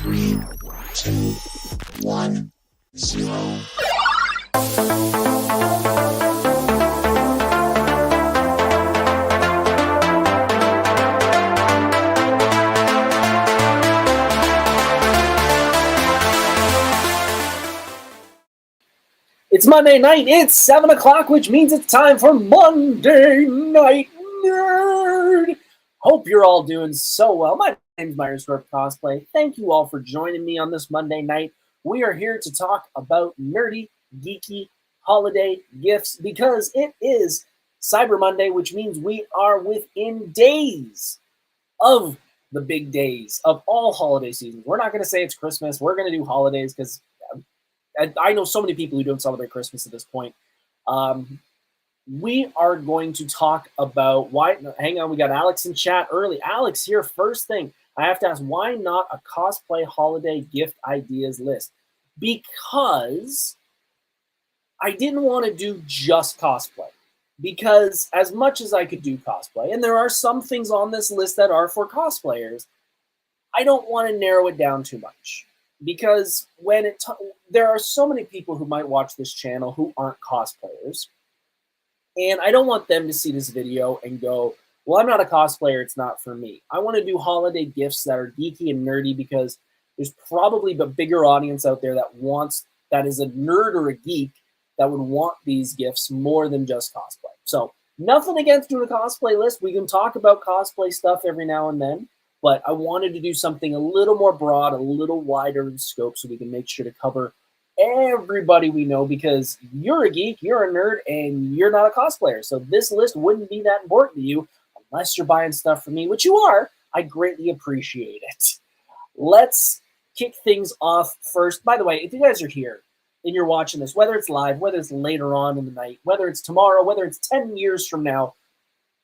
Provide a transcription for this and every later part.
3, 2, 1, 0. It's Monday night, it's 7 o'clock, which means it's time for Monday Night Nerd! Hope you're all doing so well. My name's Myers Corp Cosplay. Thank you all for joining me on this Monday night. We are here to talk about nerdy, geeky, holiday gifts because it is Cyber Monday, which means we are within days of the big days of all holiday seasons. We're not going to say it's Christmas. We're going to do holidays because I know so many people who don't celebrate Christmas at this point. We are going to talk about why. Hang on, we got Alex in chat early. Alex, here, first thing, I have to ask, why not a cosplay holiday gift ideas list? Because I didn't want to do just cosplay. Because as much as I could do cosplay, and there are some things on this list that are for cosplayers, I don't want to narrow it down too much. Because there are so many people who might watch this channel who aren't cosplayers, and I don't want them to see this video and go, well, I'm not a cosplayer, it's not for me. I want to do holiday gifts that are geeky and nerdy because there's probably a bigger audience out there that is a nerd or a geek that would want these gifts more than just cosplay. So nothing against doing a cosplay list. We can talk about cosplay stuff every now and then. But I wanted to do something a little more broad, a little wider in scope so we can make sure to cover everybody we know because you're a geek, you're a nerd, and you're not a cosplayer. So this list wouldn't be that important to you unless you're buying stuff from me, which you are. I greatly appreciate it. Let's kick things off first. By the way, if you guys are here and you're watching this, whether it's live, whether it's later on in the night, whether it's tomorrow, whether it's 10 years from now,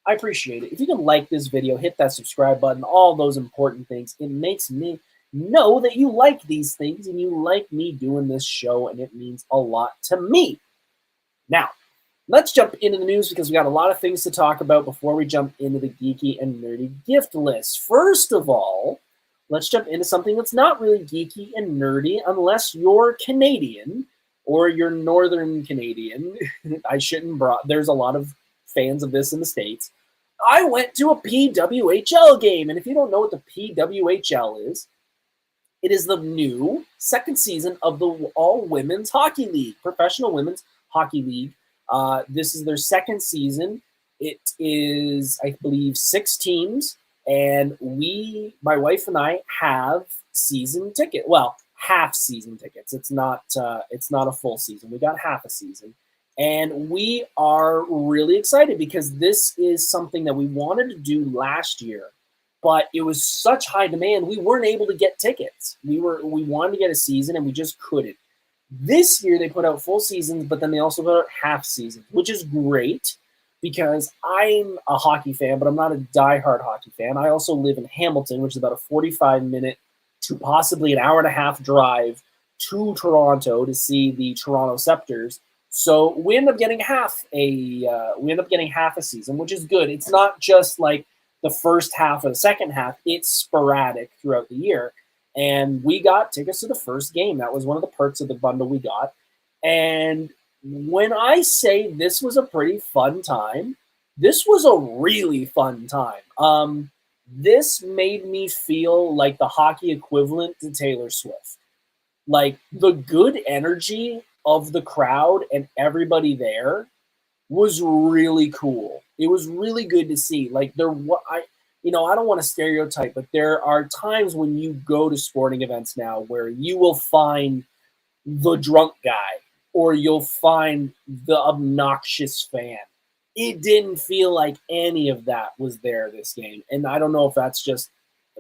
I appreciate it. If you can like this video, hit that subscribe button, all those important things. It makes me know that you like these things and you like me doing this show, and it means a lot to me. Now, let's jump into the news because we got a lot of things to talk about before we jump into the geeky and nerdy gift list. First of all, let's jump into something that's not really geeky and nerdy unless you're Canadian or you're Northern Canadian. There's a lot of fans of this in the States. I went to a PWHL game, and if you don't know what the PWHL is, it is the new second season of the All-Women's Hockey League, Professional Women's Hockey League. This is their second season. It is, I believe, 6 teams, and my wife and I, have season ticket. Well, half season tickets. It's not a full season. We got half a season. And we are really excited because this is something that we wanted to do last year, but it was such high demand, we weren't able to get tickets. We wanted to get a season, and we just couldn't. This year, they put out full seasons, but then they also put out half seasons, which is great because I'm a hockey fan, but I'm not a diehard hockey fan. I also live in Hamilton, which is about a 45-minute to possibly an hour-and-a-half drive to Toronto to see the Toronto Scepters. So we end up getting half a season, which is good. It's not just like the first half or the second half. It's sporadic throughout the year. And we got tickets to the first game. That was one of the perks of the bundle we got. And when I say this was a pretty fun time, this was a really fun time. This made me feel like the hockey equivalent to Taylor Swift. Like the good energy of the crowd and everybody there was really cool. It was really good to see. Like I don't want to stereotype, but there are times when you go to sporting events now where you will find the drunk guy or you'll find the obnoxious fan. It didn't feel like any of that was there this game. And I don't know if that's just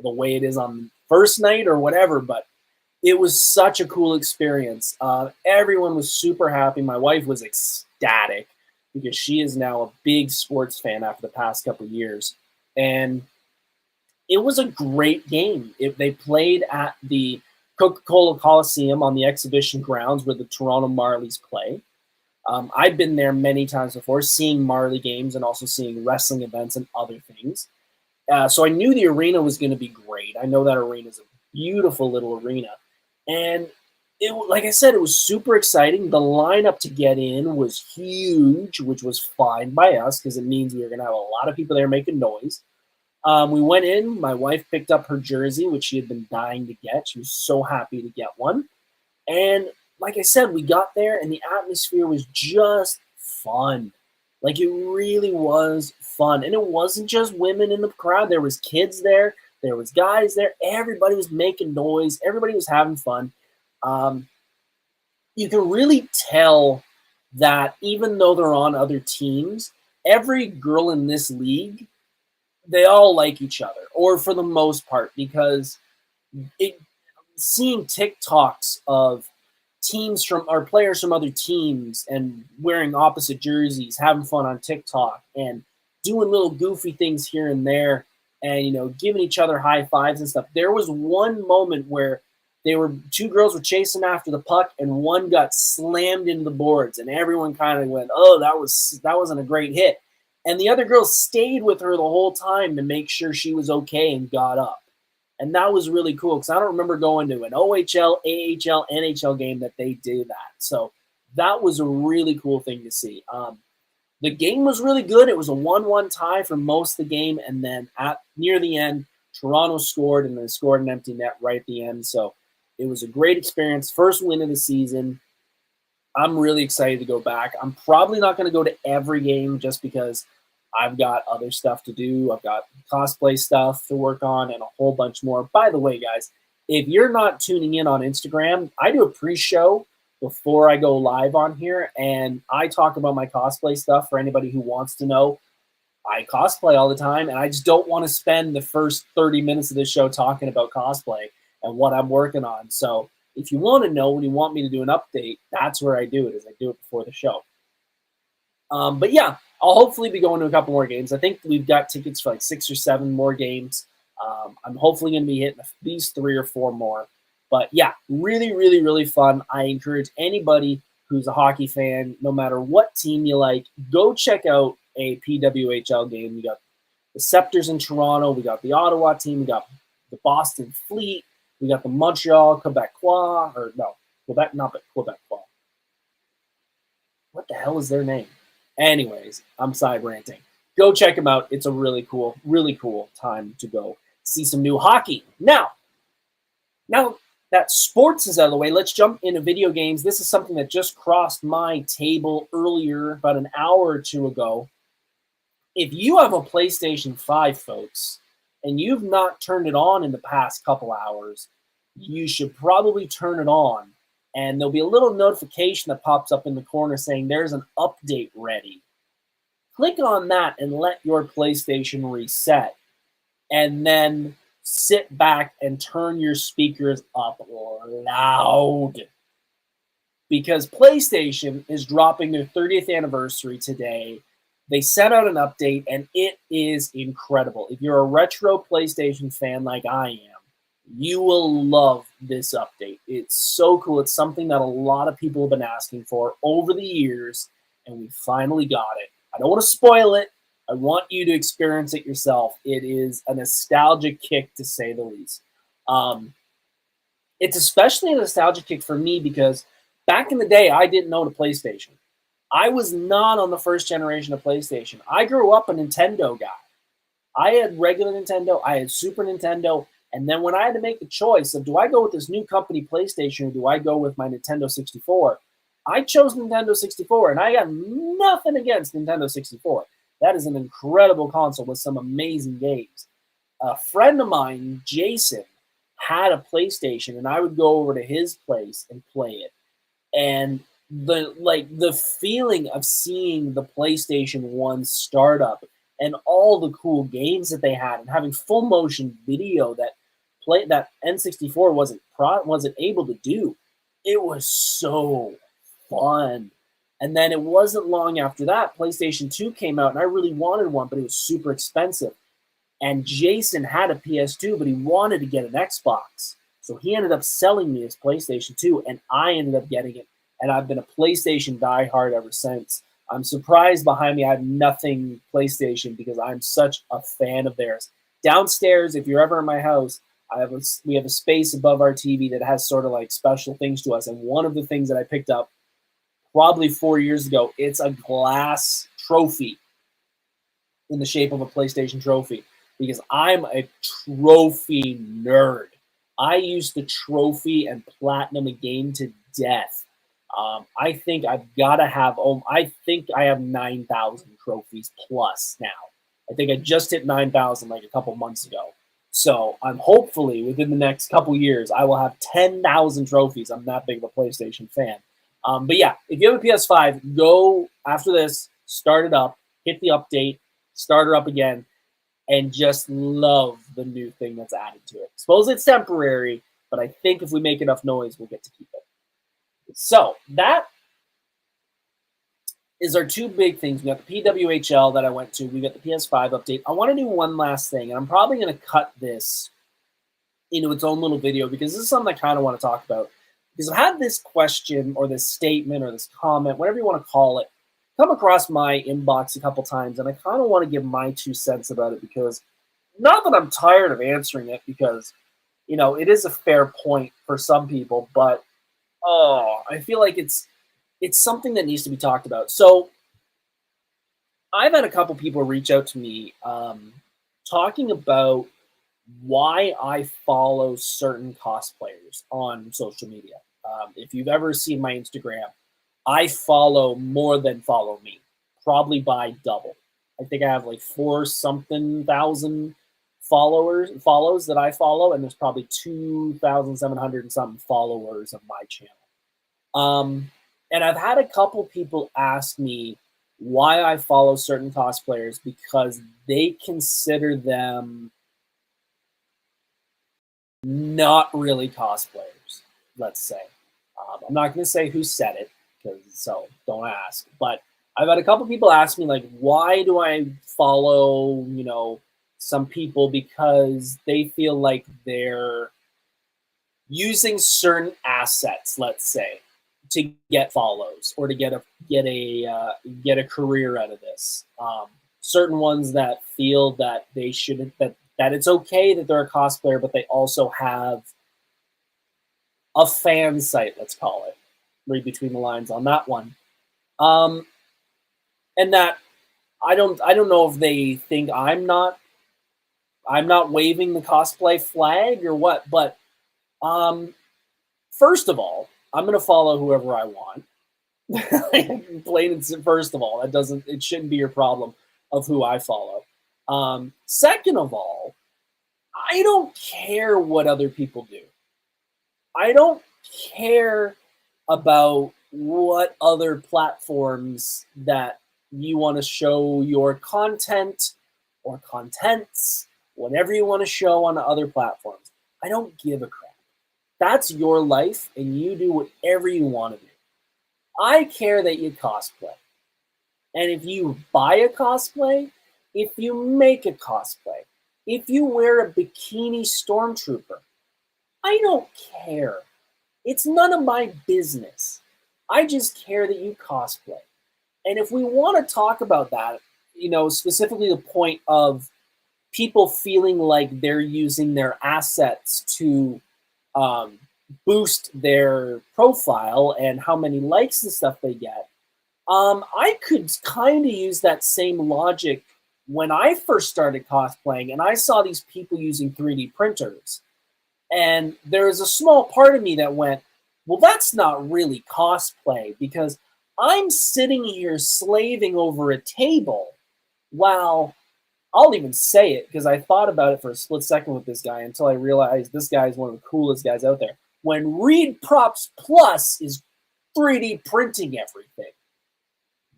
the way it is on first night or whatever, but it was such a cool experience. Everyone was super happy. My wife was ecstatic because she is now a big sports fan after the past couple of years. And it was a great game. They played at the Coca-Cola Coliseum on the exhibition grounds where the Toronto Marlies play. I've been there many times before, seeing Marley games and also seeing wrestling events and other things. So I knew the arena was going to be great. I know that arena is a beautiful little arena. And like I said, it was super exciting. The lineup to get in was huge, which was fine by us because it means we were going to have a lot of people there making noise. We went in. My wife picked up her jersey, which she had been dying to get. She was so happy to get one. And like I said, we got there and the atmosphere was just fun. Like it really was fun. And it wasn't just women in the crowd. There was kids there. There was guys there. Everybody was making noise. Everybody was having fun. Um, you can really tell that even though they're on other teams, every girl in this league, they all like each other, or for the most part, because it, seeing TikToks of teams from or players from other teams and wearing opposite jerseys, having fun on TikTok and doing little goofy things here and there, and giving each other high fives and stuff. There was one moment where two girls were chasing after the puck and one got slammed into the boards and everyone kind of went, "Oh, that wasn't a great hit." And the other girl stayed with her the whole time to make sure she was okay and got up. And that was really cool because I don't remember going to an OHL, AHL, NHL game that they did that. So that was a really cool thing to see. The game was really good. It was a 1-1 tie for most of the game. And then near the end, Toronto scored and then scored an empty net right at the end. So it was a great experience. First win of the season. I'm really excited to go back. I'm probably not going to go to every game just because I've got other stuff to do. I've got cosplay stuff to work on and a whole bunch more. By the way, guys, if you're not tuning in on Instagram, I do a pre-show before I go live on here, and I talk about my cosplay stuff for anybody who wants to know. I cosplay all the time, and I just don't want to spend the first 30 minutes of this show talking about cosplay and what I'm working on. So if you want to know when you want me to do an update, that's where I do it, is I do it before the show. But yeah, I'll hopefully be going to a couple more games. I think we've got tickets for like 6 or 7 more games. I'm hopefully going to be hitting at least 3 or 4 more. But yeah, really, really, really fun. I encourage anybody who's a hockey fan, no matter what team you like, go check out a PWHL game. We got the Scepters in Toronto. We got the Ottawa team. We got the Boston Fleet. We got the Montreal Quebecois. Or no, Quebec, not Quebecois. What the hell is their name? Anyways, I'm side ranting. Go check them out. It's a really cool time to go see some new hockey. Now that sports is out of the way, let's jump into video games. This is something that just crossed my table earlier, about an hour or two ago. If you have a PlayStation 5, folks, and you've not turned it on in the past couple hours, you should probably turn it on. And there'll be a little notification that pops up in the corner saying there's an update ready. Click on that and let your PlayStation reset. And then sit back and turn your speakers up loud. Because PlayStation is dropping their 30th anniversary today. They sent out an update and it is incredible. If you're a retro PlayStation fan like I am, you will love this update. It's so cool. It's something that a lot of people have been asking for over the years, and we finally got it. I don't want to spoil it. I want you to experience it yourself. It is a nostalgic kick, to say the least. It's especially a nostalgic kick for me because back in the day, I didn't own a PlayStation. I was not on the first generation of PlayStation. I grew up a Nintendo guy. I had regular Nintendo. I had Super Nintendo. And then when I had to make the choice of do I go with this new company PlayStation or do I go with my Nintendo 64, I chose Nintendo 64, and I got nothing against Nintendo 64. That is an incredible console with some amazing games. A friend of mine, Jason, had a PlayStation, and I would go over to his place and play it. And the feeling of seeing the PlayStation 1 startup and all the cool games that they had, and having full motion video that N64 wasn't able to do. It was so fun. And then it wasn't long after that, PlayStation 2 came out, and I really wanted one, but it was super expensive. And Jason had a PS2, but he wanted to get an Xbox. So he ended up selling me his PlayStation 2, and I ended up getting it. And I've been a PlayStation diehard ever since. I'm surprised behind me I have nothing PlayStation because I'm such a fan of theirs. Downstairs, if you're ever in my house, We have a space above our TV that has sort of like special things to us. And one of the things that I picked up probably 4 years ago, it's a glass trophy in the shape of a PlayStation trophy, because I'm a trophy nerd. I used to trophy and platinum a game to death. I think I've got to have. I think I have 9,000 trophies plus now. I think I just hit 9,000 like a couple months ago. So I'm hopefully within the next couple years I will have 10,000 trophies. I'm that big of a PlayStation fan. But yeah, if you have a PS5, go after this, start it up, hit the update, start her up again, and just love the new thing that's added to it. Suppose it's temporary, but I think if we make enough noise, we'll get to keep it. So that is our two big things. We got the PWHL that I went to. We got the PS5 update. I want to do one last thing, and I'm probably going to cut this into its own little video because this is something I kind of want to talk about. Because I've had this question or this statement or this comment, whatever you want to call it, come across my inbox a couple times, and I kind of want to give my 2 cents about it because not that I'm tired of answering it because, you know, it is a fair point for some people, but I feel like it's something that needs to be talked about. So I've had a couple people reach out to me talking about why I follow certain cosplayers on social media. If you've ever seen my Instagram, I follow more than follow me, probably by double. I think I have like 4-something thousand follows that I follow, and there's probably 2,700 and something followers of my channel. And I've had a couple people ask me why I follow certain cosplayers because they consider them not really cosplayers, let's say. I'm not going to say who said it, so don't ask. But I've had a couple people ask me, like, why do I follow, you know, some people because they feel like they're using certain assets, let's say, to get follows or to get a career out of this. Certain ones that feel that they shouldn't, that it's okay that they're a cosplayer, but they also have a fan site, let's call it. Read between the lines on that one. And that I don't know if they think I'm not waving the cosplay flag or what, but first of all, I'm going to follow whoever I want. Plain and simple. First of all, it shouldn't be your problem of who I follow. Second of all, I don't care what other people do. I don't care about what other platforms that you want to show your content or contents, whatever you want to show on other platforms. I don't give a crap. That's your life, and you do whatever you want to do. I care that you cosplay. And if you buy a cosplay, if you make a cosplay, if you wear a bikini stormtrooper, I don't care. It's none of my business. I just care that you cosplay. And if we want to talk about that, you know, specifically the point of people feeling like they're using their assets to boost their profile and how many likes and stuff they get, I could kind of use that same logic when I first started cosplaying and I saw these people using 3D printers. And there was a small part of me that went, well, that's not really cosplay because I'm sitting here slaving over a table while I'll even say it because I thought about it for a split second with this guy until I realized this guy is one of the coolest guys out there. When Reed Props Plus is 3D printing everything,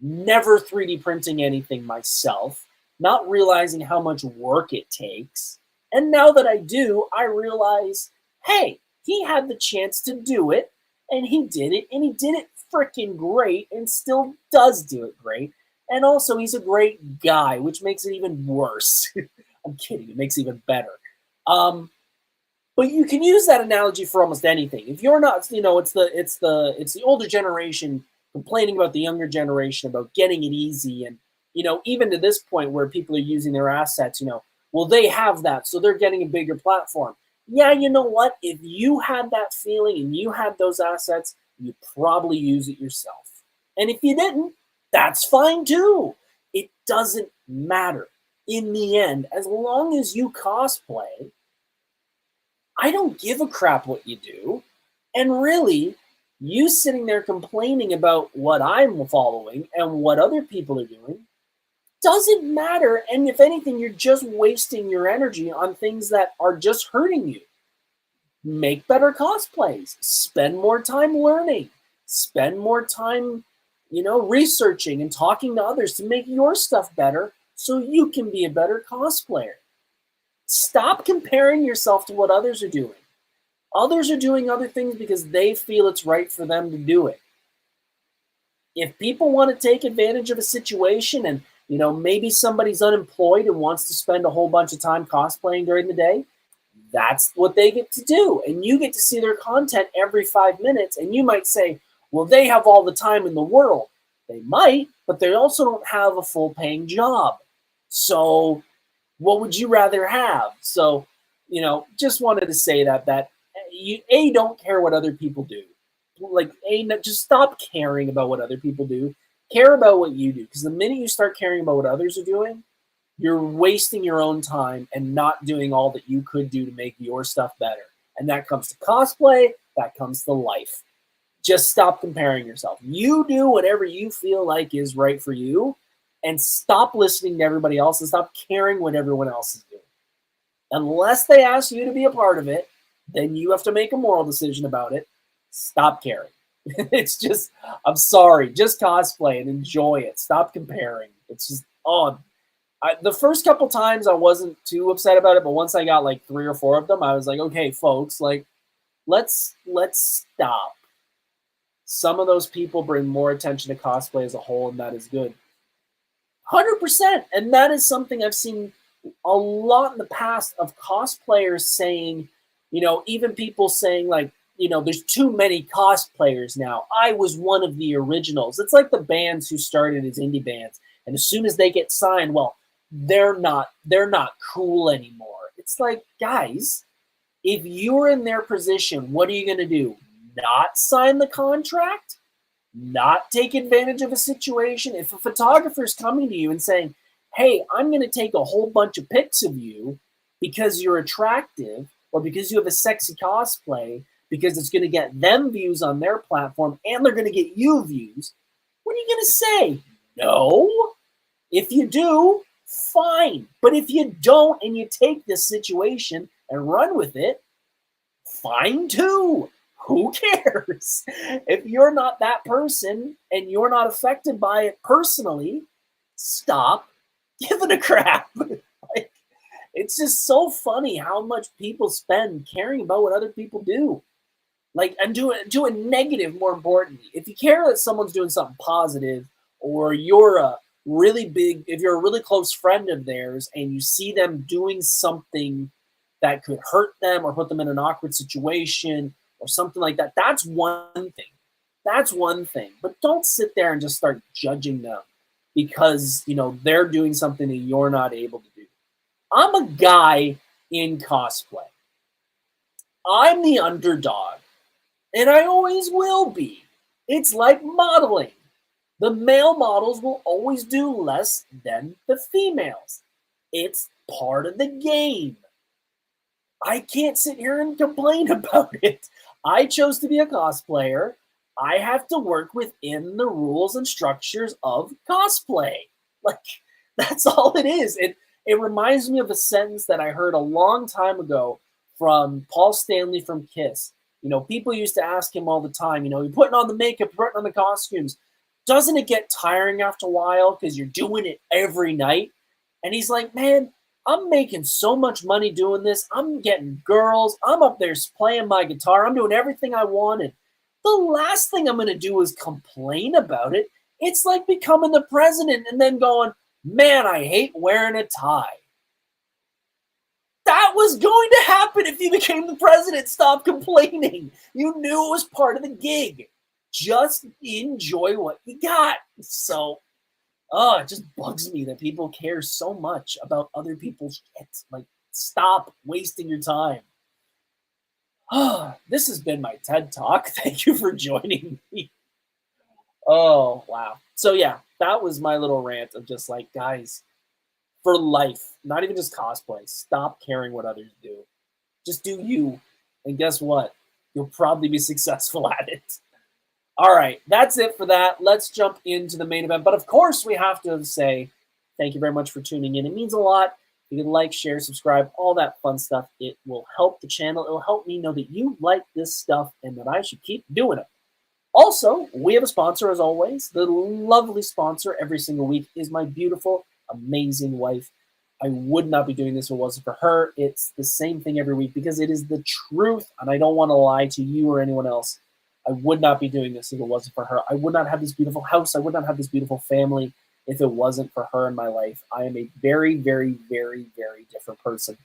never 3D printing anything myself, not realizing how much work it takes. And now that I do, I realize, hey, he had the chance to do it, and he did it, and he did it freaking great, and still does do it great. And also, he's a great guy, which makes it even worse. I'm kidding. It makes it even better. But you can use that analogy for almost anything. If you're not, you know, it's the older generation complaining about the younger generation about getting it easy, and you know, even to this point where people are using their assets, you know, well, they have that, so they're getting a bigger platform. Yeah, you know what? If you had that feeling and you had those assets, you probably use it yourself. And if you didn't, that's fine too. It doesn't matter. In the end, as long as you cosplay, I don't give a crap what you do. And really, you sitting there complaining about what I'm following and what other people are doing doesn't matter. And if anything, you're just wasting your energy on things that are just hurting you. Make better cosplays, spend more time learning, spend more time, researching and talking to others to make your stuff better so you can be a better cosplayer. Stop comparing yourself to what others are doing. Others are doing other things because they feel it's right for them to do it. If people want to take advantage of a situation and, maybe somebody's unemployed and wants to spend a whole bunch of time cosplaying during the day, that's what they get to do. And you get to see their content every 5 minutes. And you might say, well, they have all the time in the world. They might, but they also don't have a full paying job. So what would you rather have? So, just wanted to say that you don't care what other people do. Like just stop caring about what other people do. Care about what you do. Because the minute you start caring about what others are doing, you're wasting your own time and not doing all that you could do to make your stuff better. And that comes to cosplay, that comes to life. Just stop comparing yourself. You do whatever you feel like is right for you and stop listening to everybody else and stop caring what everyone else is doing. Unless they ask you to be a part of it, then you have to make a moral decision about it. Stop caring. It's just, I'm sorry, just cosplay and enjoy it. Stop comparing. It's just, the first couple times I wasn't too upset about it, but once I got like 3 or 4 of them, I was like, okay, folks, like let's stop. Some of those people bring more attention to cosplay as a whole, and that is good. 100%. And that is something I've seen a lot in the past of cosplayers saying, even people saying like, there's too many cosplayers now. I was one of the originals. It's like the bands who started as indie bands. And as soon as they get signed, well, they're not cool anymore. It's like, guys, if you're in their position, what are you going to do? Not sign the contract? Not take advantage of a situation? If a photographer's coming to you and saying, hey, I'm going to take a whole bunch of pics of you because you're attractive or because you have a sexy cosplay, because it's going to get them views on their platform and they're going to get you views, what are you going to say? No. If you do, fine. But if you don't and you take this situation and run with it, fine too. Who cares? If you're not that person and you're not affected by it personally, stop giving a crap. Like, it's just so funny how much people spend caring about what other people do. Like, and do a negative, more importantly. If you care that someone's doing something positive, or if you're a really close friend of theirs and you see them doing something that could hurt them or put them in an awkward situation or something like that, that's one thing. That's one thing. But don't sit there and just start judging them because, they're doing something that you're not able to do. I'm a guy in cosplay. I'm the underdog. And I always will be. It's like modeling. The male models will always do less than the females. It's part of the game. I can't sit here and complain about it. I chose to be a cosplayer. I have to work within the rules and structures of cosplay. Like, that's all it is. It reminds me of a sentence that I heard a long time ago from Paul Stanley from Kiss. People used to ask him all the time, you're putting on the makeup, you're putting on the costumes. Doesn't it get tiring after a while because you're doing it every night? And he's like, man, I'm making so much money doing this. I'm getting girls. I'm up there playing my guitar. I'm doing everything I wanted. The last thing I'm going to do is complain about it. It's like becoming the president and then going, man, I hate wearing a tie. That was going to happen if you became the president. Stop complaining. You knew it was part of the gig. Just enjoy what you got. So, it just bugs me that people care so much about other people's shit. Like, stop wasting your time. This has been my TED Talk. Thank you for joining me. Oh, wow. So, yeah, that was my little rant of just like, guys, for life, not even just cosplay, stop caring what others do. Just do you. And guess what? You'll probably be successful at it. All right, that's it for that. Let's jump into the main event. But of course, we have to say thank you very much for tuning in. It means a lot. You can like, share, subscribe, all that fun stuff. It will help the channel. It'll help me know that you like this stuff and that I should keep doing it. Also, we have a sponsor as always. The lovely sponsor every single week is my beautiful, amazing wife. I would not be doing this if it wasn't for her. It's the same thing every week because it is the truth, and I don't want to lie to you or anyone else. I would not be doing this if it wasn't for her. I would not have this beautiful house. I would not have this beautiful family if it wasn't for her in my life. I am a very, very, very, very different person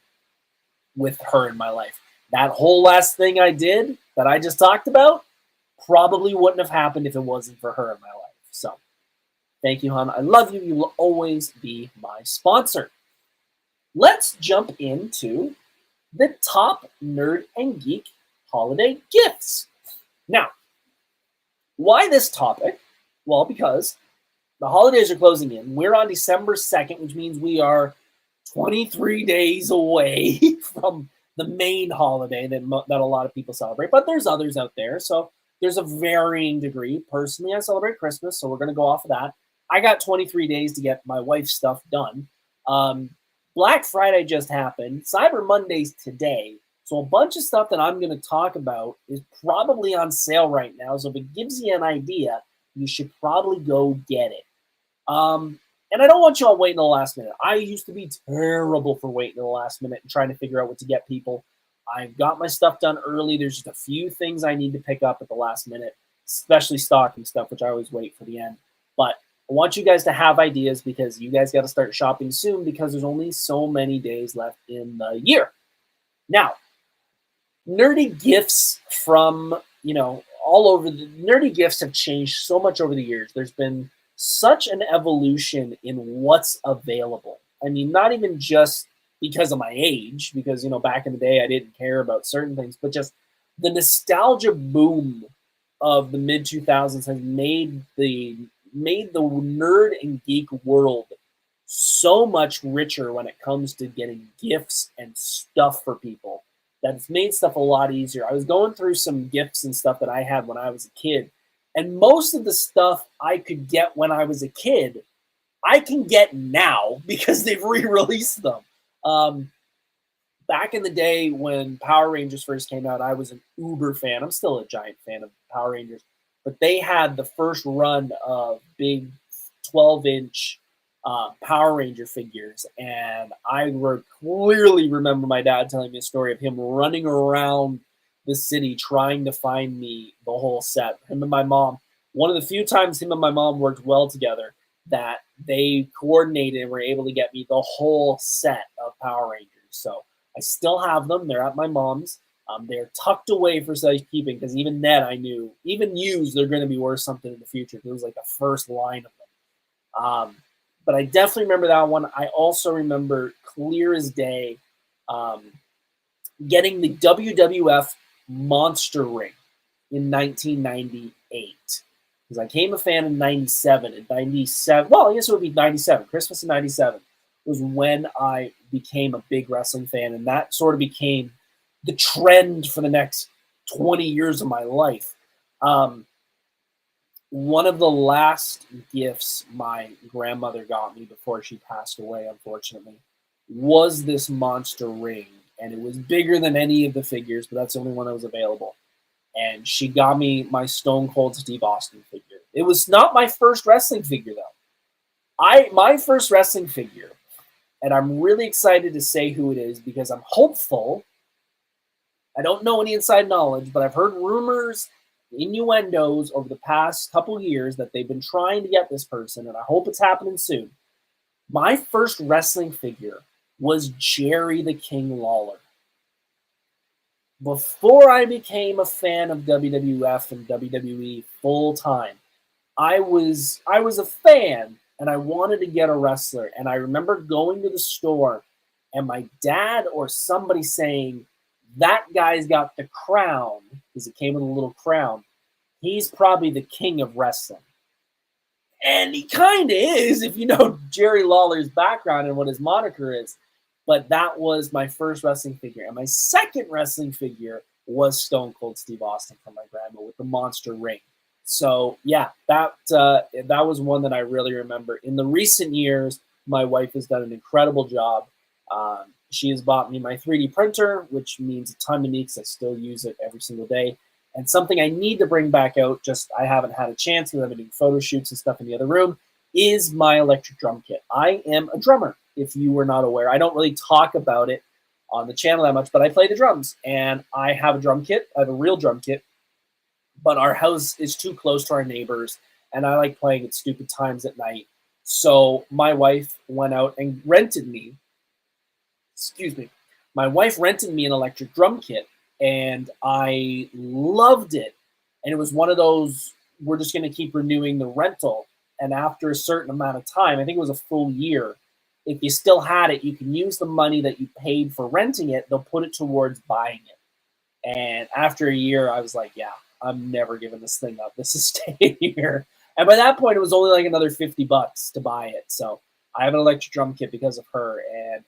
with her in my life. That whole last thing I did that I just talked about probably wouldn't have happened if it wasn't for her in my life. So thank you, hon. I love you. You will always be my sponsor. Let's jump into the top nerd and geek holiday gifts. Now, why this topic? Well, because the holidays are closing in. We're on December 2nd, which means we are 23 days away from the main holiday that a lot of people celebrate. But there's others out there, so there's a varying degree. Personally, I celebrate Christmas, so we're going to go off of that. I got 23 days to get my wife's stuff done. Black Friday just happened. Cyber Monday's today. So a bunch of stuff that I'm going to talk about is probably on sale right now. So if it gives you an idea, you should probably go get it. And I don't want you all waiting till the last minute. I used to be terrible for waiting till the last minute and trying to figure out what to get people. I've got my stuff done early. There's just a few things I need to pick up at the last minute, especially stocking stuff, which I always wait for the end. But I want you guys to have ideas because you guys got to start shopping soon because there's only so many days left in the year. Now, nerdy gifts from, all over nerdy gifts have changed so much over the years. There's been such an evolution in what's available. I mean, not even just because of my age, because, back in the day I didn't care about certain things, but just the nostalgia boom of the mid 2000s has made the nerd and geek world so much richer when it comes to getting gifts and stuff for people. That's made stuff a lot easier. I was going through some gifts and stuff that I had when I was a kid, and most of the stuff I could get when I was a kid, I can get now because they've re-released them. Back in the day when Power Rangers first came out, I was an uber fan. I'm still a giant fan of Power Rangers, but they had the first run of big 12-inch Power Ranger figures, and I clearly remember my dad telling me a story of him running around the city trying to find me the whole set. Him and my mom, one of the few times him and my mom worked well together, that they coordinated and were able to get me the whole set of Power Rangers. So I still have them. They're at my mom's. They're tucked away for safekeeping because even then I knew, even used, they're going to be worth something in the future. It was like the first line of them. But I definitely remember that one. I also remember clear as day getting the WWF Monster Ring in 1998. Because I became a fan in 97. In 97, well, I guess it would be 97. Christmas in 97 was when I became a big wrestling fan. And that sort of became the trend for the next 20 years of my life. One of the last gifts my grandmother got me before she passed away, unfortunately, was this monster ring. And it was bigger than any of the figures, but that's the only one that was available. And she got me my Stone Cold Steve Austin figure. It was not my first wrestling figure, though. My first wrestling figure, and I'm really excited to say who it is because I'm hopeful. I don't know any inside knowledge, but I've heard rumors, innuendos over the past couple years that they've been trying to get this person, and I hope it's happening soon. My first wrestling figure was Jerry the King Lawler. Before I became a fan of WWF and WWE full time, I was a fan and I wanted to get a wrestler. And I remember going to the store and my dad or somebody saying, That guy's got the crown, because it came with a little crown. He's probably the king of wrestling. And he kind of is, if you know Jerry Lawler's background and what his moniker is. But that was my first wrestling figure. And my second wrestling figure was Stone Cold Steve Austin from my grandma with the monster ring. So, yeah, that was one that I really remember. In the recent years, my wife has done an incredible job. She has bought me my 3D printer, which means a ton to me because I still use it every single day. And something I need to bring back out, just I haven't had a chance because I've been doing photo shoots and stuff in the other room, is my electric drum kit. I am a drummer, if you were not aware. I don't really talk about it on the channel that much, but I play the drums. And I have a drum kit. I have a real drum kit. But our house is too close to our neighbors, and I like playing at stupid times at night. So my wife went out and rented me, my wife rented me an electric drum kit, and I loved it. And it was one of those, we're just going to keep renewing the rental. And after a certain amount of time, I think it was a full year, if you still had it, you can use the money that you paid for renting it. They'll put it towards buying it. And after a year, I was like, yeah, I'm never giving this thing up. This is staying here. And by that point, it was only like another $50 to buy it. So I have an electric drum kit because of her. And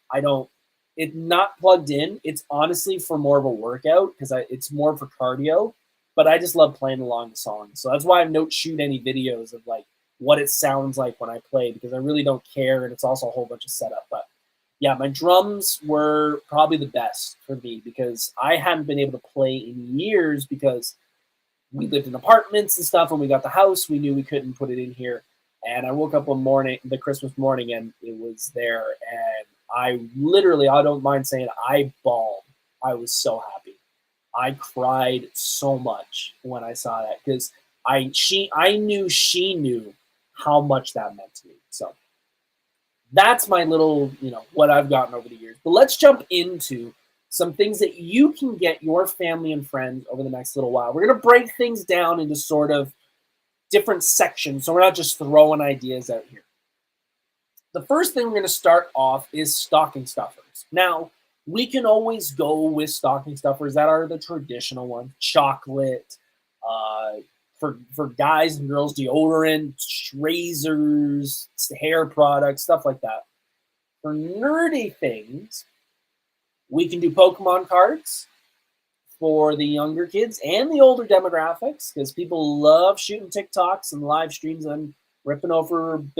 it's not plugged in. It's honestly for more of a workout because it's more for cardio. But I just love playing along the songs. So that's why I don't shoot any videos of like what it sounds like when I play, because I really don't care. And it's also a whole bunch of setup. But yeah, my drums were probably the best for me because I hadn't been able to play in years because we lived in apartments and stuff. When we got the house, we knew we couldn't put it in here. And I woke up one morning, the Christmas morning, and it was there. And I don't mind saying, I bawled. I was so happy. I cried so much when I saw that because I knew she knew how much that meant to me. So that's my little, what I've gotten over the years. But let's jump into some things that you can get your family and friends over the next little while. We're going to break things down into sort of different sections, so we're not just throwing ideas out here. The first thing we're going to start off is stocking stuffers. Now, we can always go with stocking stuffers that are the traditional ones, chocolate, for guys and girls, deodorant, razors, hair products, stuff like that. For nerdy things, we can do Pokemon cards for the younger kids and the older demographics because people love shooting TikToks and live streams and ripping open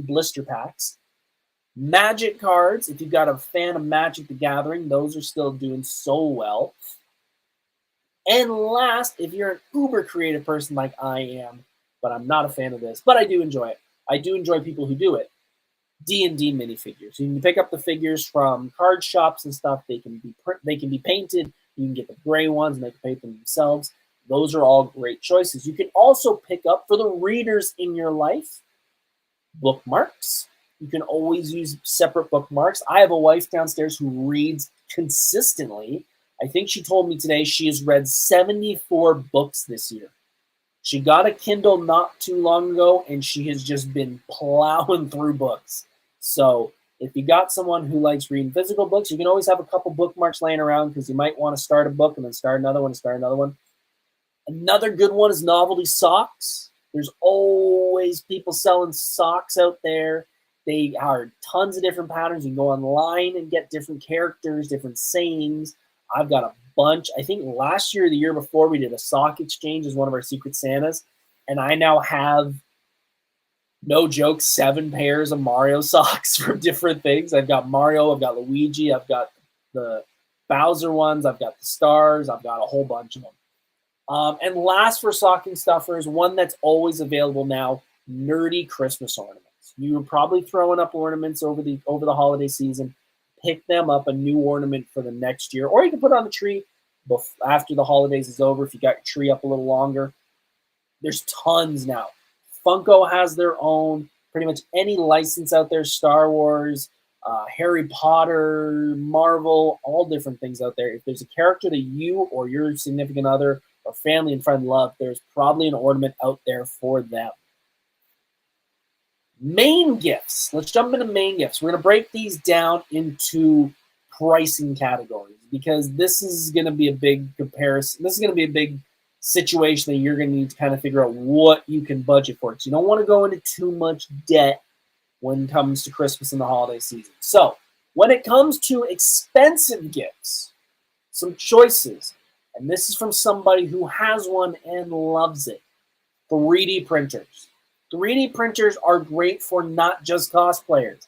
blister packs. Magic cards, if you've got a fan of Magic the Gathering, those are still doing so well. And last, if you're an uber creative person like I am, but I'm not a fan of this, but I do enjoy it. I do enjoy people who do it. D&D minifigures. You can pick up the figures from card shops and stuff. They can be painted. You can get the gray ones and they can paint them themselves. Those are all great choices. You can also pick up, for the readers in your life, bookmarks. You can always use separate bookmarks. I have a wife downstairs who reads consistently. I think she told me today she has read 74 books this year. She got a Kindle not too long ago, and she has just been plowing through books. So if you got someone who likes reading physical books, you can always have a couple bookmarks laying around because you might want to start a book and then start another one and start another one. Another good one is novelty socks. There's always people selling socks out there. They are tons of different patterns. You can go online and get different characters, different sayings. I've got a bunch. I think last year or the year before we did a sock exchange as one of our Secret Santas. And I now have, no joke, 7 pairs of Mario socks from different things. I've got Mario, I've got Luigi, I've got the Bowser ones, I've got the stars, I've got a whole bunch of them. And last for stocking stuffers, one that's always available now, nerdy Christmas ornaments. You're probably throwing up ornaments over the holiday season. Pick them up, a new ornament for the next year. Or you can put it on the tree after the holidays is over if you got your tree up a little longer. There's tons now. Funko has their own. Pretty much any license out there, Star Wars, Harry Potter, Marvel, all different things out there. If there's a character that you or your significant other or family and friend love, there's probably an ornament out there for them. Main gifts. Let's jump into main gifts. We're going to break these down into pricing categories, because this is going to be a big comparison. This is going to be a big situation that you're going to need to kind of figure out what you can budget for. So you don't want to go into too much debt when it comes to Christmas and the holiday season. So when it comes to expensive gifts, some choices, and this is from somebody who has one and loves it. 3D printers. 3D printers are great for not just cosplayers.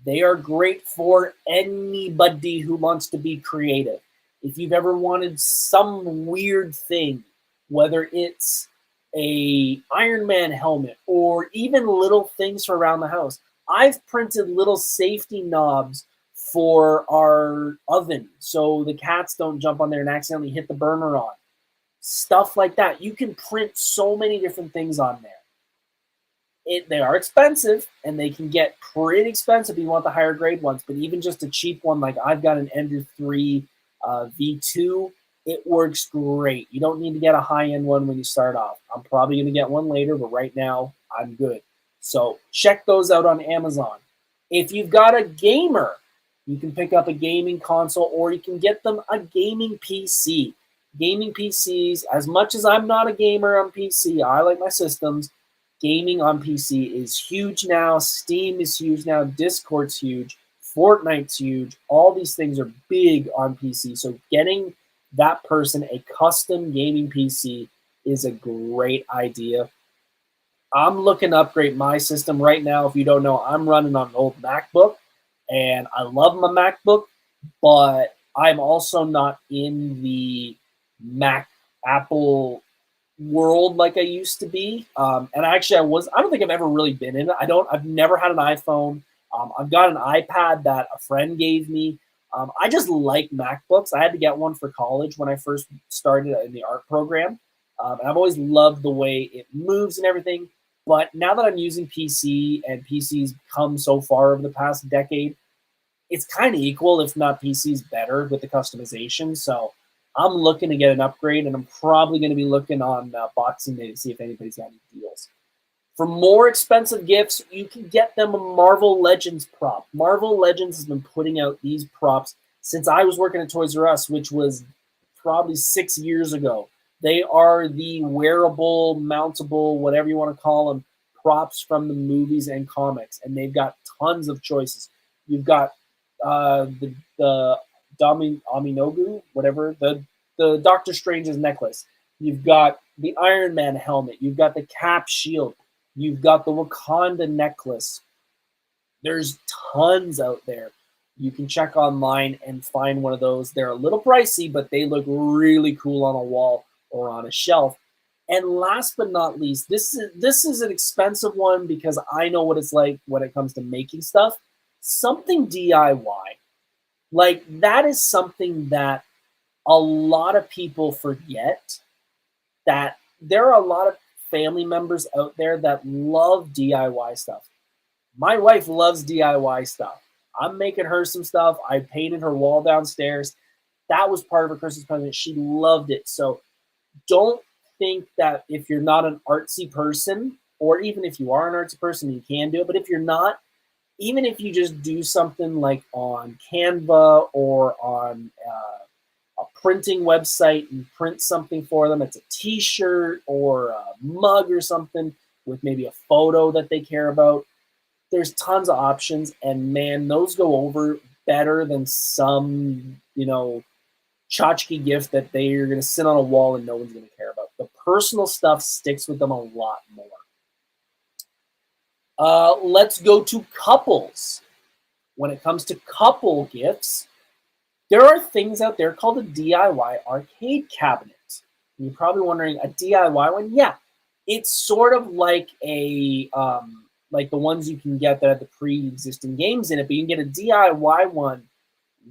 They are great for anybody who wants to be creative. If you've ever wanted some weird thing, whether it's a Iron Man helmet or even little things for around the house, I've printed little safety knobs for our oven so the cats don't jump on there and accidentally hit the burner on. Stuff like that. You can print so many different things on there. They are expensive, and they can get pretty expensive if you want the higher grade ones, but even just a cheap one, like I've got an Ender 3 V2, it works great. You don't need to get a high-end one when you start off. I'm probably going to get one later, but right now, I'm good. So check those out on Amazon. If you've got a gamer, you can pick up a gaming console, or you can get them a gaming PC. Gaming PCs, as much as I'm not a gamer on PC, I like my systems. Gaming on PC is huge now. Steam is huge now. Discord's huge. Fortnite's huge. All these things are big on PC. So getting that person a custom gaming PC is a great idea. I'm looking to upgrade my system right now. If you don't know, I'm running on an old MacBook, and I love my MacBook, but I'm also not in the Apple world like I used to be. And actually I don't think I've ever really been in it. I've never had an iPhone. I've got an iPad that a friend gave me. I just like MacBooks. I had to get one for college when I first started in the art program. And I've always loved the way it moves and everything. But now that I'm using PC, and PC's come so far over the past decade, it's kind of equal, if not PC's better with the customization. So I'm looking to get an upgrade, and I'm probably going to be looking on Boxing Day to see if anybody's got any deals. For more expensive gifts, you can get them a Marvel Legends prop. Marvel Legends has been putting out these props since I was working at Toys R Us, which was probably 6 years ago. They are the wearable, mountable, whatever you want to call them, props from the movies and comics, and they've got tons of choices. You've got the Aminogu, whatever, the Doctor Strange's necklace. You've got the Iron Man helmet. You've got the Cap shield. You've got the Wakanda necklace. There's tons out there. You can check online and find one of those. They're a little pricey, but they look really cool on a wall or on a shelf. And last but not least, this is an expensive one because I know what it's like when it comes to making stuff. Something DIY. Like, that is something that a lot of people forget, that there are a lot of family members out there that love DIY stuff. My wife loves DIY stuff. I'm making her some stuff. I painted her wall downstairs. That was part of her Christmas present. She loved it. So don't think that if you're not an artsy person, or even if you are an artsy person, you can do it. But if you're not, even if you just do something like on Canva or on a printing website and print something for them, it's a t-shirt or a mug or something with maybe a photo that they care about. There's tons of options, and man, those go over better than some, tchotchke gift that they're going to sit on a wall and no one's going to care about. The personal stuff sticks with them a lot more. Let's go to couples. When it comes to couple gifts, there are things out there called a DIY arcade cabinet. And you're probably wondering, a DIY one? Yeah, it's sort of like like the ones you can get that have the pre-existing games in it, but you can get a DIY one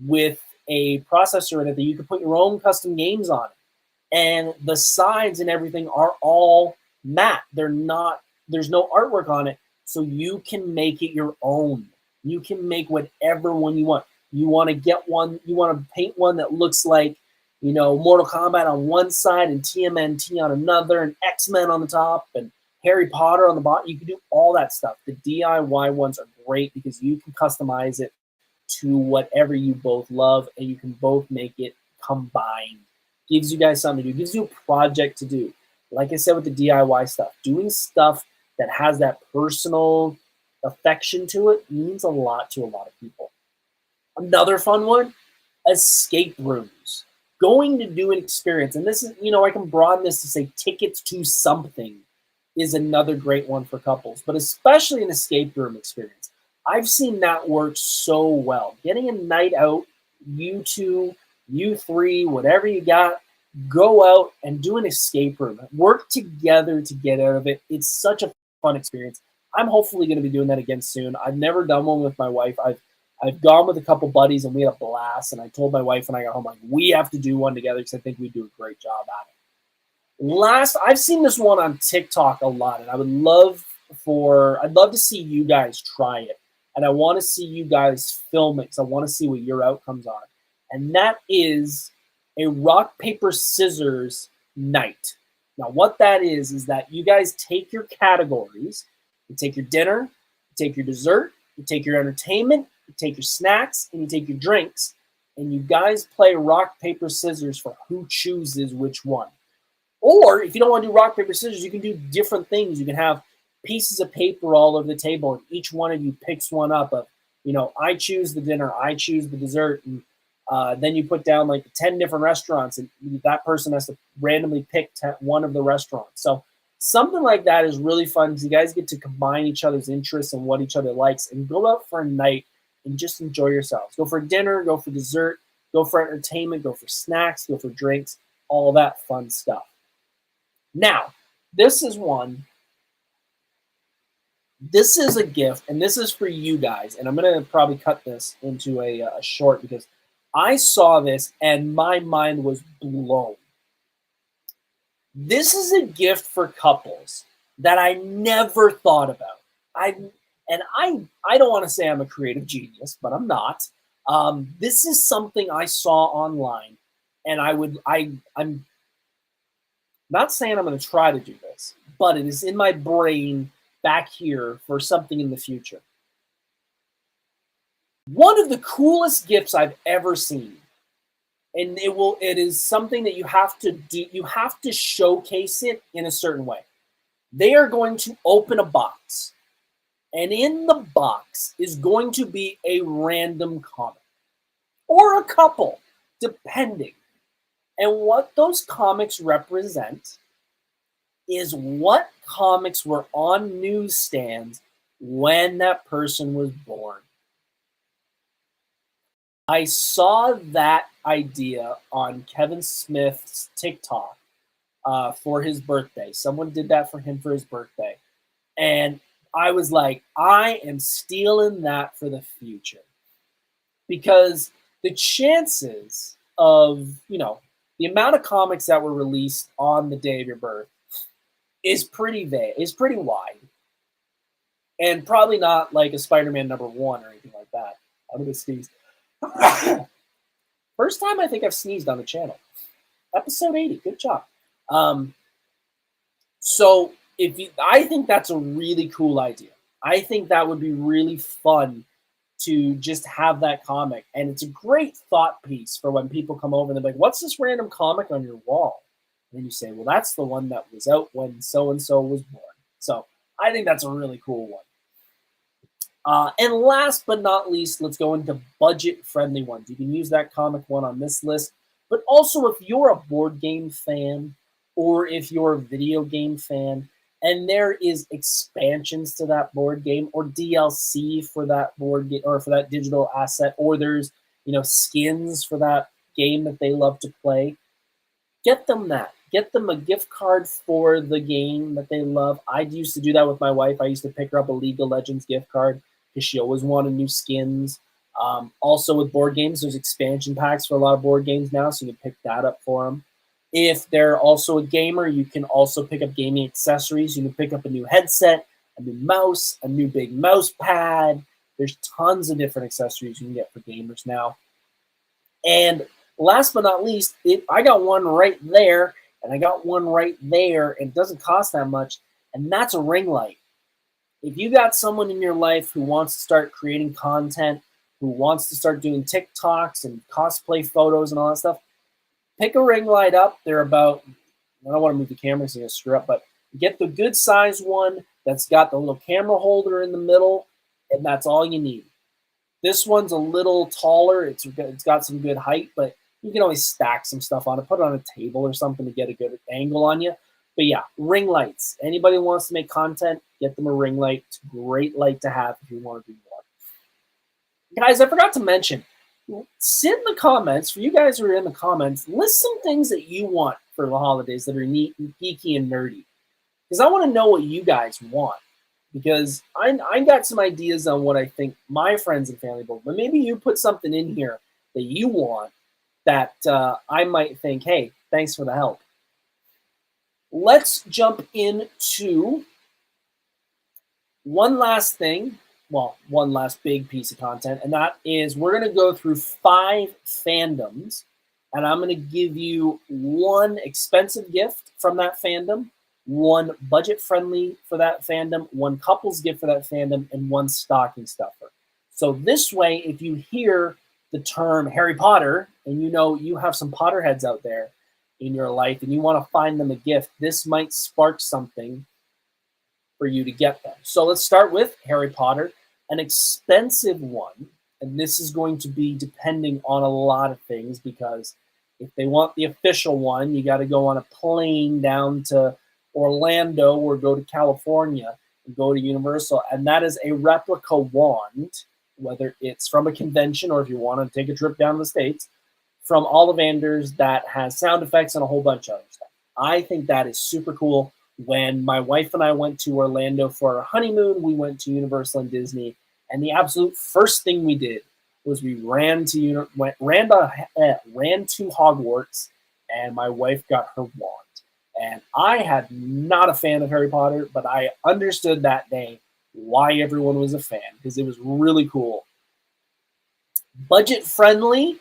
with a processor in it that you can put your own custom games on it. And the sides and everything are all matte. There's no artwork on it, so you can make it your own. You can make whatever one you want. You want to get one, you want to paint one that looks like, Mortal Kombat on one side and TMNT on another, and X-Men on the top, and Harry Potter on the bottom. You can do all that stuff. The DIY ones are great because you can customize it to whatever you both love, and you can both make it combined. Gives you guys something to do, gives you a project to do. Like I said with the DIY stuff, doing stuff that has that personal affection to it means a lot to a lot of people. Another fun one, escape rooms. Going to do an experience, and this is, I can broaden this to say tickets to something is another great one for couples, but especially an escape room experience. I've seen that work so well. Getting a night out, you two, you three, whatever you got, go out and do an escape room. Work together to get out of it. It's such a fun experience. I'm hopefully going to be doing that again soon. I've never done one with my wife. I've gone with a couple buddies and we had a blast. And I told my wife when I got home, like, we have to do one together because I think we do a great job at it. Last, I've seen this one on TikTok a lot, and I'd love to see you guys try it. And I want to see you guys film it because I want to see what your outcomes are. And that is a rock, paper, scissors night. Now, what that is that you guys take your categories, you take your dinner, you take your dessert, you take your entertainment, you take your snacks, and you take your drinks, and you guys play rock, paper, scissors for who chooses which one. Or if you don't want to do rock, paper, scissors, you can do different things. You can have pieces of paper all over the table, and each one of you picks one up of, I choose the dinner, I choose the dessert, and then you put down like 10 different restaurants, and that person has to randomly pick one of the restaurants. So something like that is really fun because you guys get to combine each other's interests and what each other likes and go out for a night and just enjoy yourselves. Go for dinner, go for dessert, go for entertainment, go for snacks, go for drinks, all that fun stuff. Now, this is one. This is a gift, and this is for you guys. And I'm going to probably cut this into a short because I saw this and my mind was blown. This is a gift for couples that I never thought about. I don't want to say I'm a creative genius, but I'm not. This is something I saw online, and I'm not saying I'm going to try to do this, but it is in my brain back here for something in the future. One of the coolest gifts I've ever seen, and it is something that you have to do. You have to showcase it in a certain way. They are going to open a box, and in the box is going to be a random comic or a couple, depending. And what those comics represent is what comics were on newsstands when that person was born. I saw that idea on Kevin Smith's TikTok for his birthday. Someone did that for him for his birthday. And I was like, I am stealing that for the future. Because the chances of, the amount of comics that were released on the day of your birth is pretty vague, is pretty wide. And probably not like a Spider-Man #1 or anything like that. I'm going to sneeze. First time I think I've sneezed on the channel. Episode 80. Good job. So I think that's a really cool idea. I think that would be really fun to just have that comic. And it's a great thought piece for when people come over and they're like, what's this random comic on your wall? And then you say, well, that's the one that was out when so-and-so was born. So I think that's a really cool one. And last but not least, let's go into budget-friendly ones. You can use that comic one on this list. But also, if you're a board game fan or if you're a video game fan, and there is expansions to that board game or DLC for that board game or for that digital asset, or there's, skins for that game that they love to play, get them that. Get them a gift card for the game that they love. I used to do that with my wife. I used to pick her up a League of Legends gift card because she always wanted new skins. Also with board games, there's expansion packs for a lot of board games now, so you can pick that up for them. If they're also a gamer, you can also pick up gaming accessories. You can pick up a new headset, a new mouse, a new big mouse pad. There's tons of different accessories you can get for gamers now. And last but not least, I got one right there, and I got one right there, and it doesn't cost that much, and that's a ring light. If you got someone in your life who wants to start creating content, who wants to start doing TikToks and cosplay photos and all that stuff, pick a ring light up. They're about, I don't want to move the camera so you're going to screw up, but get the good size one that's got the little camera holder in the middle, and that's all you need. This one's a little taller. It's got some good height, but you can always stack some stuff on it, put it on a table or something to get a good angle on you. But yeah, ring lights. Anybody who wants to make content, get them a ring light. It's a great light to have if you want to do more. Guys, I forgot to mention, sit in the comments, for you guys who are in the comments, list some things that you want for the holidays that are neat and geeky and nerdy. Because I want to know what you guys want. Because I got some ideas on what I think my friends and family will. But maybe you put something in here that you want that I might think, hey, thanks for the help. Let's jump into one last thing. Well, one last big piece of content. And that is we're going to go through 5 fandoms. And I'm going to give you one expensive gift from that fandom, one budget-friendly for that fandom, one couple's gift for that fandom, and one stocking stuffer. So this way, if you hear the term Harry Potter, and you know you have some Potterheads out there in your life, and you want to find them a gift, this might spark something for you to get them. So let's start with Harry Potter, an expensive one, and this is going to be depending on a lot of things, because if they want the official one, you got to go on a plane down to Orlando or go to California and go to Universal, and that is a replica wand, whether it's from a convention or if you want to take a trip down to the States, from Ollivanders that has sound effects and a whole bunch of other stuff. I think that is super cool. When my wife and I went to Orlando for our honeymoon, we went to Universal and Disney, and the absolute first thing we did was we ran to Hogwarts, and my wife got her wand. And I had not a fan of Harry Potter, but I understood that day why everyone was a fan, because it was really cool. Budget friendly.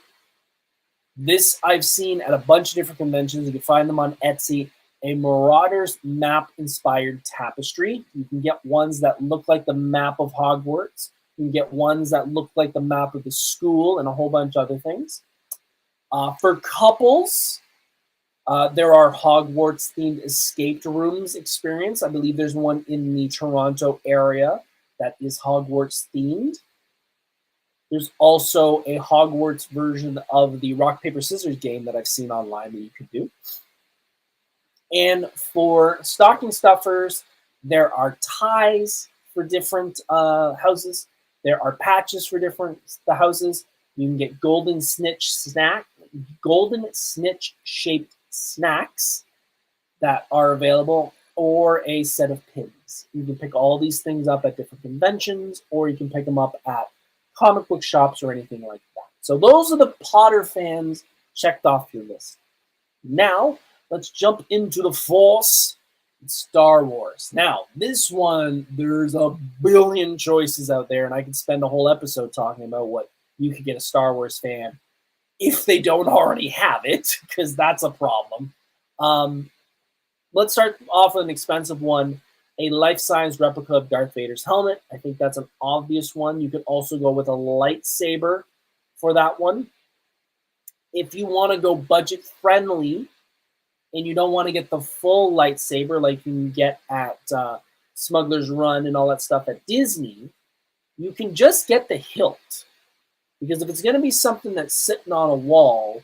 This I've seen at a bunch of different conventions. You can find them on Etsy. A Marauders map inspired tapestry. You can get ones that look like the map of Hogwarts. You can get ones that look like the map of the school and a whole bunch of other things. For couples, there are Hogwarts-themed escape rooms experience. I believe there's one in the Toronto area that is Hogwarts-themed. There's also a Hogwarts version of the rock, paper, scissors game that I've seen online that you could do. And for stocking stuffers, there are ties for different houses. There are patches for different houses. You can get golden snitch shaped snacks that are available, or a set of pins. You can pick all these things up at different conventions, or you can pick them up at comic book shops or anything like that. So those are the Potter fans checked off your list. Now, let's jump into the Force, Star Wars. Now, this one, there's a billion choices out there, and I could spend a whole episode talking about what you could get a Star Wars fan if they don't already have it, because that's a problem. Let's start off with an expensive one, a life-size replica of Darth Vader's helmet. I think that's an obvious one. You could also go with a lightsaber for that one. If you want to go budget-friendly and you don't want to get the full lightsaber like you can get at Smuggler's Run and all that stuff at Disney, you can just get the hilt. Because if it's going to be something that's sitting on a wall,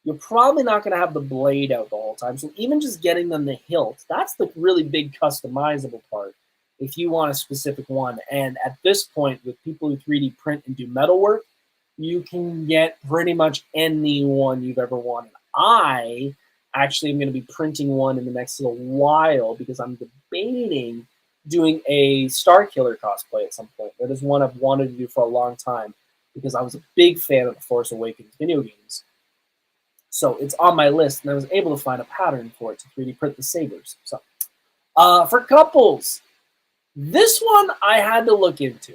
you're probably not going to have the blade out the whole time. So even just getting them the hilt, that's the really big customizable part if you want a specific one. And at this point, with people who 3D print and do metalwork, you can get pretty much any one you've ever wanted. I actually am going to be printing one in the next little while because I'm debating doing a Star Killer cosplay at some point. That is one I've wanted to do for a long time because I was a big fan of the Force Awakens video games. So it's on my list, and I was able to find a pattern for it to 3D print the sabers. So for couples, this one I had to look into.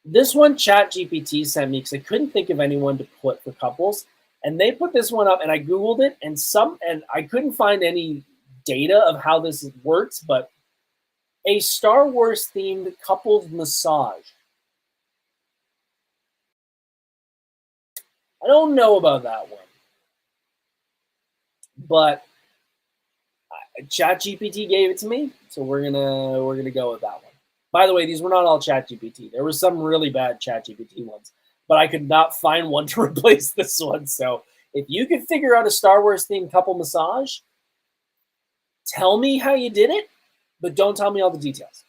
This one ChatGPT sent me because I couldn't think of anyone to put for couples, and they put this one up, and I Googled it, and I couldn't find any data of how this works, but a Star Wars themed couples massage. I don't know about that one, but ChatGPT gave it to me, so we're gonna go with that one. By the way, these were not all ChatGPT. There were some really bad ChatGPT ones, but I could not find one to replace this one. So if you could figure out a Star Wars themed couple massage, tell me how you did it, but don't tell me all the details.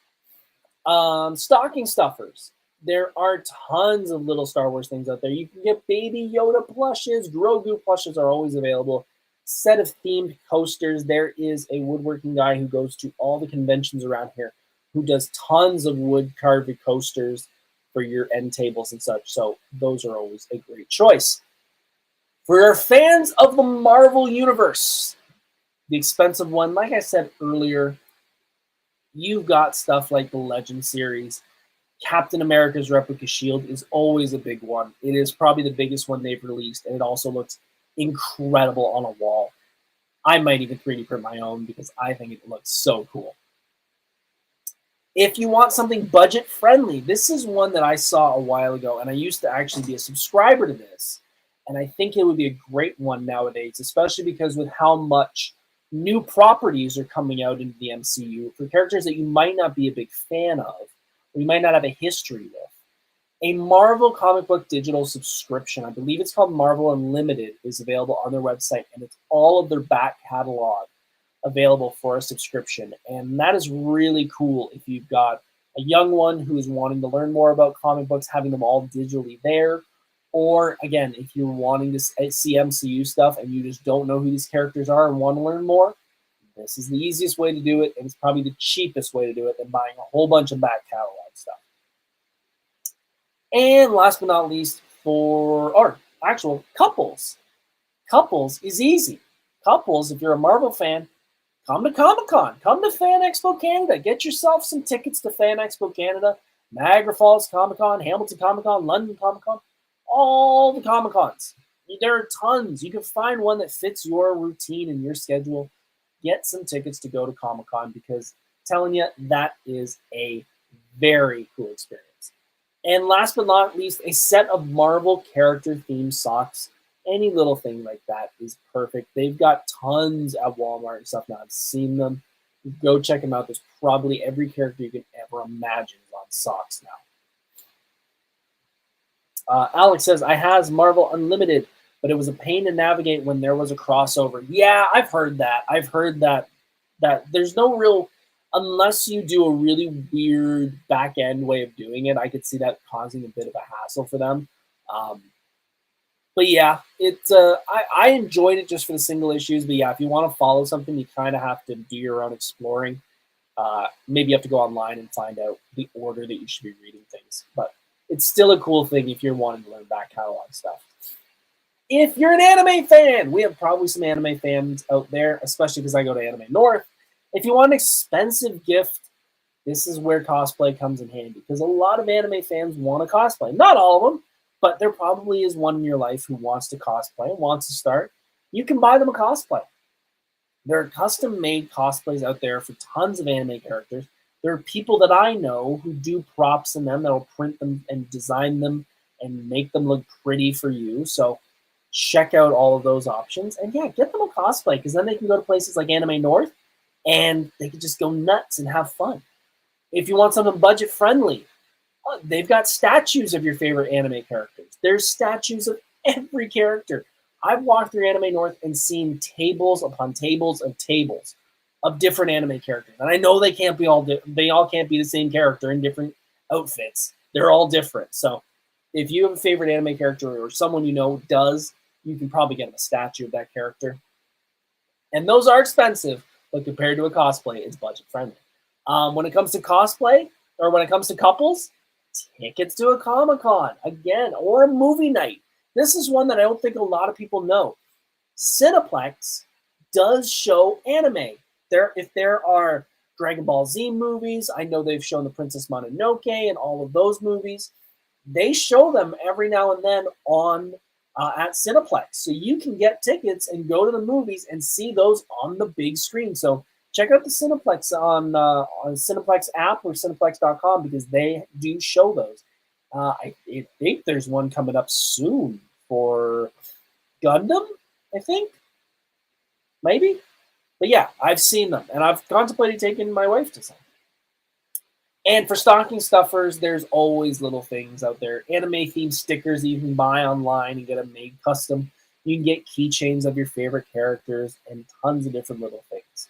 Stocking stuffers. There are tons of little Star Wars things out there. You can get Baby Yoda plushes. Grogu plushes are always available. Set of themed coasters. There is a woodworking guy who goes to all the conventions around here who does tons of wood carved coasters for your end tables and such. So those are always a great choice. For our fans of the Marvel Universe, the expensive one, like I said earlier, you've got stuff like the Legend series. Captain America's replica shield is always a big one. It is probably the biggest one they've released, and it also looks incredible on a wall. I might even 3D print my own because I think it looks so cool. If you want something budget friendly, this is one that I saw a while ago, and I used to actually be a subscriber to this, and I think it would be a great one nowadays, especially because with how much new properties are coming out into the MCU for characters that you might not be a big fan of, or you might not have a history with. A Marvel comic book digital subscription, I believe it's called Marvel Unlimited, is available on their website, and it's all of their back catalog available for a subscription. And that is really cool if you've got a young one who is wanting to learn more about comic books, having them all digitally there. Or, again, if you're wanting to see MCU stuff and you just don't know who these characters are and want to learn more, this is the easiest way to do it, and it's probably the cheapest way to do it than buying a whole bunch of back catalog stuff. And last but not least, for actual couples. Couples is easy. Couples, if you're a Marvel fan, come to Comic-Con. Come to Fan Expo Canada. Get yourself some tickets to Fan Expo Canada, Niagara Falls Comic-Con, Hamilton Comic-Con, London Comic-Con, all the Comic-Cons. There are tons. You can find one that fits your routine and your schedule. Get some tickets to go to Comic-Con because I'm telling you, that is a very cool experience. And last but not least, a set of Marvel character-themed socks. Any little thing like that is perfect. They've got tons at Walmart and stuff now. I've seen them. Go check them out. There's probably every character you can ever imagine is on socks now. Alex says, I has Marvel Unlimited, but it was a pain to navigate when there was a crossover. Yeah, I've heard that. I've heard that there's no real, unless you do a really weird back end way of doing it, I could see that causing a bit of a hassle for them. But yeah, I enjoyed it just for the single issues. But yeah, if you want to follow something, you kind of have to do your own exploring. Maybe you have to go online and find out the order that you should be reading things. But it's still a cool thing if you're wanting to learn back catalog stuff. If you're an anime fan, we have probably some anime fans out there, especially because I go to Anime North. If you want an expensive gift, this is where cosplay comes in handy because a lot of anime fans want to cosplay. Not all of them, but there probably is one in your life who wants to cosplay and wants to start. You can buy them a cosplay. There are custom-made cosplays out there for tons of anime characters. There are people that I know who do props in them that will print them and design them and make them look pretty for you. So check out all of those options. And yeah, get them a cosplay because then they can go to places like Anime North and they can just go nuts and have fun. If you want something budget-friendly, they've got statues of your favorite anime characters. There's statues of every character. I've walked through Anime North and seen tables upon tables of different anime characters. And I know they all can't be the same character in different outfits. They're all different. So if you have a favorite anime character or someone you know does, you can probably get them a statue of that character. And those are expensive, but compared to a cosplay, it's budget friendly. When it comes to cosplay, or when it comes to couples, tickets to a Comic-Con, again, or a movie night. This is one that I don't think a lot of people know. Cineplex does show anime. If there are Dragon Ball Z movies, I know they've shown the Princess Mononoke and all of those movies. They show them every now and then on at Cineplex. So you can get tickets and go to the movies and see those on the big screen. So check out the Cineplex on Cineplex app or Cineplex.com because they do show those. I think there's one coming up soon for Gundam, I think. Maybe. But yeah, I've seen them, and I've contemplated taking my wife to some. And for stocking stuffers, there's always little things out there. Anime-themed stickers that you can buy online and get them made custom. You can get keychains of your favorite characters and tons of different little things.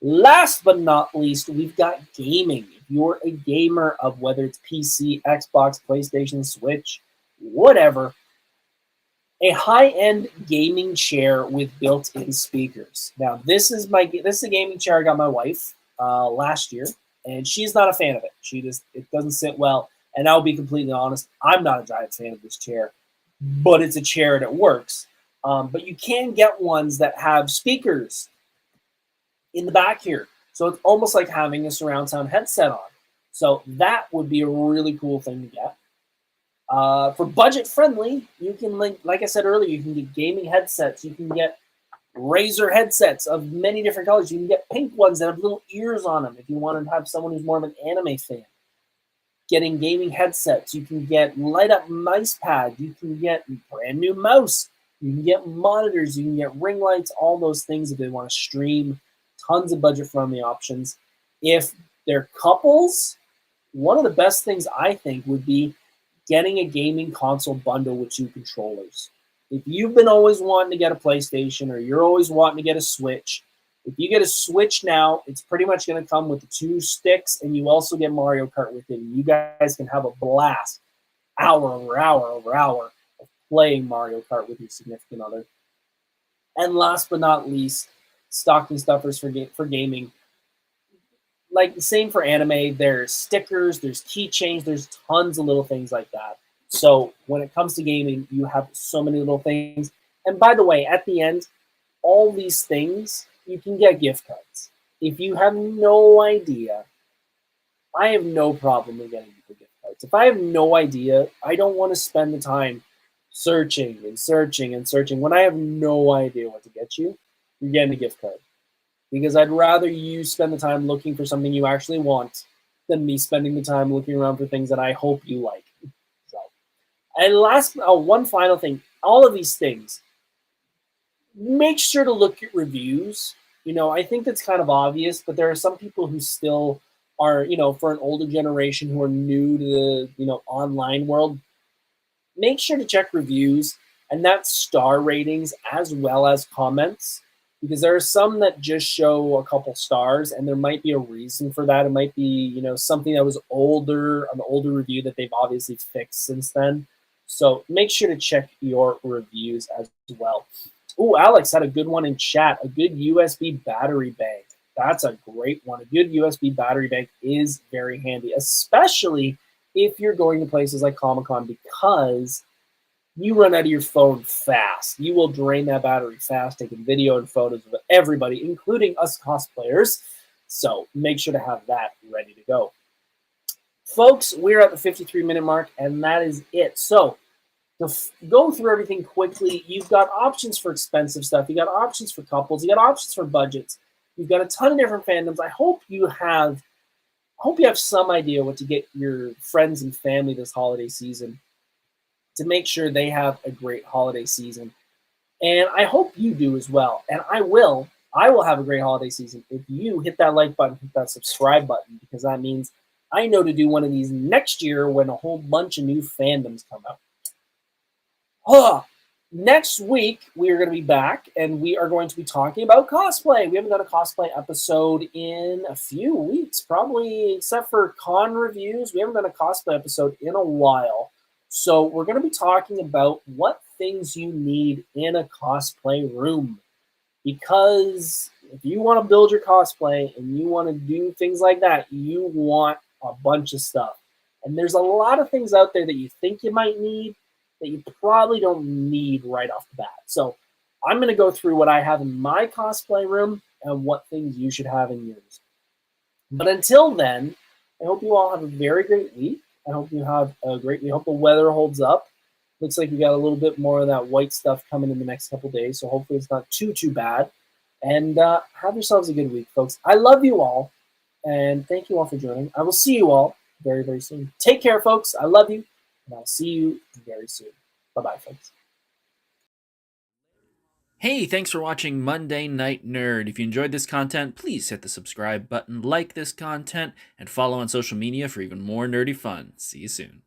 Last but not least, we've got gaming. If you're a gamer of whether it's PC, Xbox, PlayStation, Switch, whatever, a high-end gaming chair with built-in speakers. Now, this is a gaming chair I got my wife last year, and she's not a fan of it. It doesn't sit well. And I'll be completely honest, I'm not a giant fan of this chair, but it's a chair and it works. But you can get ones that have speakers in the back here. So it's almost like having a surround sound headset on. So that would be a really cool thing to get. For budget friendly, you can, like I said earlier, you can get gaming headsets. You can get Razer headsets of many different colors. You can get pink ones that have little ears on them if you want to have someone who's more of an anime fan. Getting gaming headsets. You can get light up mouse pad. You can get brand new mouse. You can get monitors. You can get ring lights. All those things if they want to stream. Tons of budget friendly options. If they're couples, one of the best things I think would be getting a gaming console bundle with 2 controllers. If you've been always wanting to get a PlayStation or you're always wanting to get a Switch, if you get a Switch now, it's pretty much going to come with the 2 sticks, and you also get Mario Kart with it. And you guys can have a blast, hour over hour over hour, of playing Mario Kart with your significant other. And last but not least, stocking stuffers for gaming. Like the same for anime, there's stickers, there's keychains, there's tons of little things like that. So when it comes to gaming, you have so many little things. And by the way, at the end, all these things, you can get gift cards. If you have no idea, I have no problem with getting people gift cards. If I have no idea, I don't want to spend the time searching and searching and searching. When I have no idea what to get you, you're getting a gift card. Because I'd rather you spend the time looking for something you actually want than me spending the time looking around for things that I hope you like. So, and one final thing, all of these things, make sure to look at reviews. I think that's kind of obvious, but there are some people who still are, for an older generation who are new to the, online world. Make sure to check reviews, and that's star ratings as well as comments. Because there are some that just show a couple stars, and there might be a reason for that. It might be, something that was older, an older review that they've obviously fixed since then. So make sure to check your reviews as well. Oh, Alex had a good one in chat. A good USB battery bank. That's a great one. A good USB battery bank is very handy, especially if you're going to places like Comic-Con, because you run out of your phone fast. You will drain that battery fast, taking video and photos of everybody, including us cosplayers. So make sure to have that ready to go. Folks, we're at the 53-minute mark, and that is it. So to go through everything quickly, you've got options for expensive stuff. You got options for couples. You got options for budgets. You've got a ton of different fandoms. I hope you have some idea what to get your friends and family this holiday season, to make sure they have a great holiday season. And I hope you do as well. And I will have a great holiday season if you hit that like button, hit that subscribe button, because that means I know to do one of these next year when a whole bunch of new fandoms come out. Next week, we are going to be back, and we are going to be talking about cosplay. We haven't done a cosplay episode in a few weeks, probably, except for con reviews. We haven't done a cosplay episode in a while. So we're going to be talking about what things you need in a cosplay room. Because if you want to build your cosplay and you want to do things like that, you want a bunch of stuff. And there's a lot of things out there that you think you might need that you probably don't need right off the bat. So I'm going to go through what I have in my cosplay room and what things you should have in yours. But until then, I hope you all have a very great week. I hope you have a great week. I hope the weather holds up. Looks like we got a little bit more of that white stuff coming in the next couple days, so hopefully it's not too bad. And have yourselves a good week, folks. I love you all, and thank you all for joining. I will see you all very, very soon. Take care, folks. I love you, and I'll see you very soon. Bye-bye, folks. Hey, thanks for watching Monday Night Nerd. If you enjoyed this content, please hit the subscribe button, like this content, and follow on social media for even more nerdy fun. See you soon.